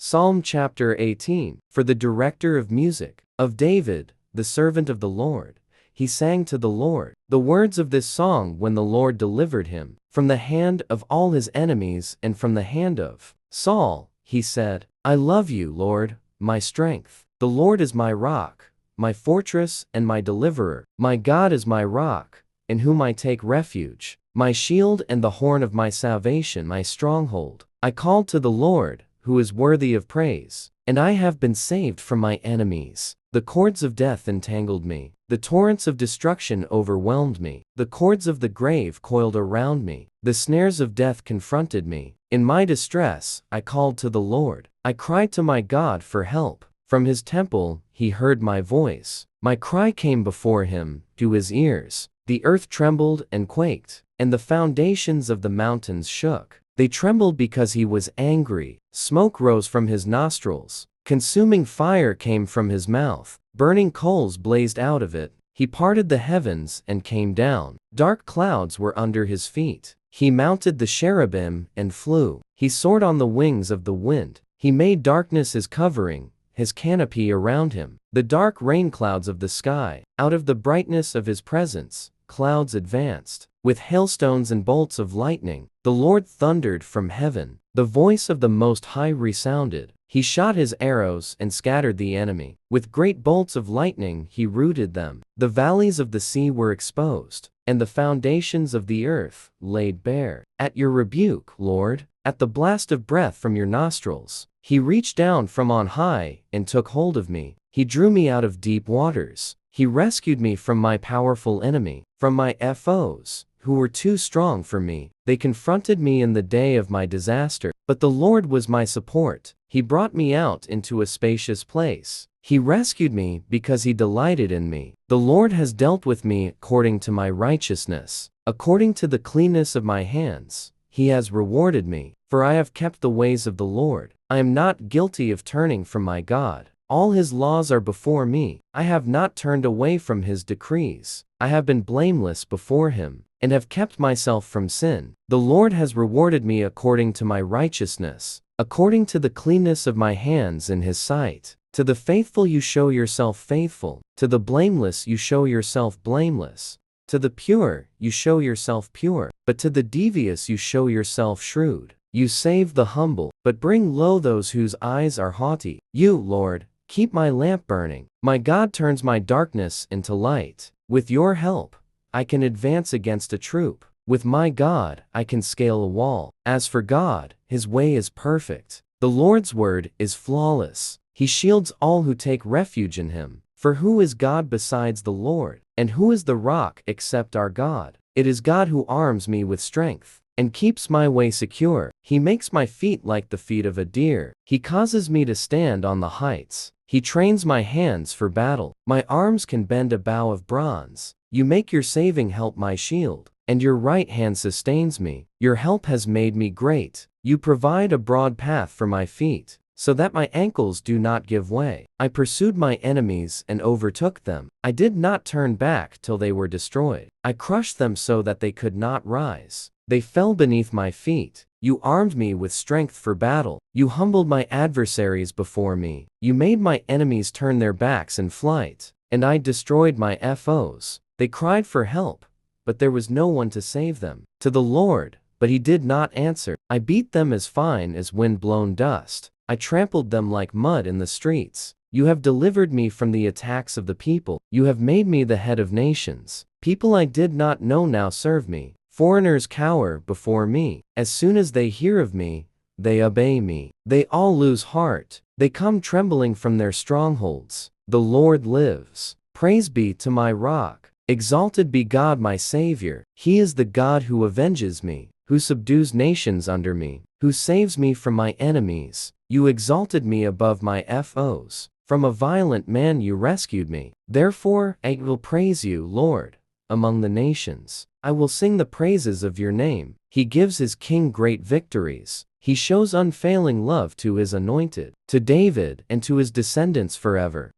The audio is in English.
Psalm chapter 18. For the director of music, of David, the servant of the Lord. He sang to the Lord the words of this song when the Lord delivered him from the hand of all his enemies and from the hand of Saul. He said, I love you, Lord, my strength. The Lord is my rock, my fortress and my deliverer. My God is my rock, in whom I take refuge, my shield and the horn of my salvation, my stronghold. I called to the Lord, who is worthy of praise, and I have been saved from my enemies. The cords of death entangled me. The torrents of destruction overwhelmed me. The cords of the grave coiled around me. The snares of death confronted me. In my distress, I called to the Lord. I cried to my God for help. From his temple, he heard my voice. My cry came before him, to his ears. The earth trembled and quaked, and the foundations of the mountains shook. They trembled because he was angry. Smoke rose from his nostrils. Consuming fire came from his mouth. Burning coals blazed out of it. He parted the heavens and came down. Dark clouds were under his feet. He mounted the cherubim and flew. He soared on the wings of the wind. He made darkness his covering, his canopy around him. The dark rain clouds of the sky. Out of the brightness of his presence, clouds advanced. With hailstones and bolts of lightning, the Lord thundered from heaven. The voice of the Most High resounded. He shot his arrows and scattered the enemy. With great bolts of lightning he rooted them. The valleys of the sea were exposed, and the foundations of the earth laid bare. At your rebuke, Lord, at the blast of breath from your nostrils, he reached down from on high and took hold of me. He drew me out of deep waters. He rescued me from my powerful enemy, from my foes, who were too strong for me. They confronted me in the day of my disaster, but the Lord was my support. He brought me out into a spacious place. He rescued me because he delighted in me. The Lord has dealt with me according to my righteousness. According to the cleanness of my hands, he has rewarded me. For I have kept the ways of the Lord. I am not guilty of turning from my God. All his laws are before me. I have not turned away from his decrees. I have been blameless before him, and have kept myself from sin. The Lord has rewarded me according to my righteousness, according to the cleanness of my hands in his sight. To the faithful you show yourself faithful. To the blameless you show yourself blameless. To the pure you show yourself pure. But to the devious you show yourself shrewd. You save the humble, but bring low those whose eyes are haughty. You, Lord, keep my lamp burning. My God turns my darkness into light. With your help, I can advance against a troop. With my God, I can scale a wall. As for God, his way is perfect. The Lord's word is flawless. He shields all who take refuge in him. For who is God besides the Lord? And who is the rock except our God? It is God who arms me with strength and keeps my way secure. He makes my feet like the feet of a deer. He causes me to stand on the heights. He trains my hands for battle. My arms can bend a bow of bronze. You make your saving help my shield, and your right hand sustains me. Your help has made me great. You provide a broad path for my feet, so that my ankles do not give way. I pursued my enemies and overtook them. I did not turn back till they were destroyed. I crushed them so that they could not rise. They fell beneath my feet. You armed me with strength for battle. You humbled my adversaries before me. You made my enemies turn their backs in flight, and I destroyed my foes. They cried for help, but there was no one to save them. To the Lord, but he did not answer. I beat them as fine as wind-blown dust. I trampled them like mud in the streets. You have delivered me from the attacks of the people. You have made me the head of nations. People I did not know now serve me. Foreigners cower before me. As soon as they hear of me, they obey me. They all lose heart. They come trembling from their strongholds. The Lord lives. Praise be to my rock. Exalted be God my Savior. He is the God who avenges me, who subdues nations under me, who saves me from my enemies. You exalted me above my foes. From a violent man you rescued me. Therefore I will praise you, Lord, among the nations. I will sing the praises of your name. He gives his king great victories. He shows unfailing love to his anointed, to David and to his descendants forever.